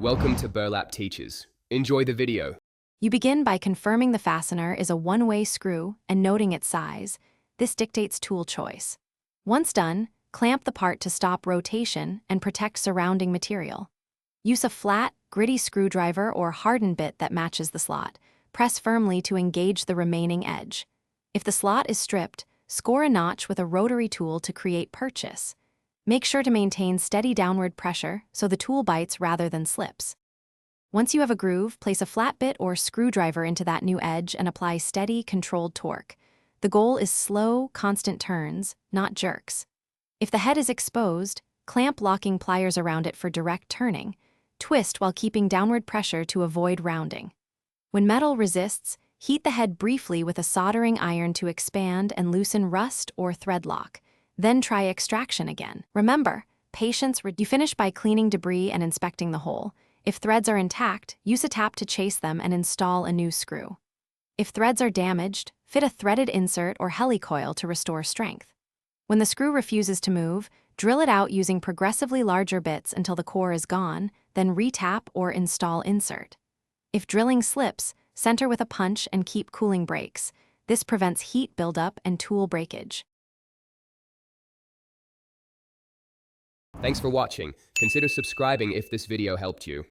Welcome to Burlap Teachers. Enjoy the video. You begin by confirming the fastener is a one-way screw and noting its size. This dictates tool choice. Once done, clamp the part to stop rotation and protect surrounding material. Use a flat, gritty screwdriver or hardened bit that matches the slot. Press firmly to engage the remaining edge. If the slot is stripped, score a notch with a rotary tool to create purchase. Make sure to maintain steady downward pressure so the tool bites rather than slips. Once you have a groove, place a flat bit or screwdriver into that new edge and apply steady, controlled torque. The goal is slow, constant turns, not jerks. If the head is exposed, clamp locking pliers around it for direct turning. Twist while keeping downward pressure to avoid rounding. When metal resists, heat the head briefly with a soldering iron to expand and loosen rust or thread lock. Then try extraction again. Remember, patience. You finish by cleaning debris and inspecting the hole. If threads are intact, use a tap to chase them and install a new screw. If threads are damaged, fit a threaded insert or helicoil to restore strength. When the screw refuses to move, drill it out using progressively larger bits until the core is gone, then re-tap or install insert. If drilling slips, center with a punch and keep cooling breaks. This prevents heat buildup and tool breakage. Thanks for watching. Consider subscribing if this video helped you.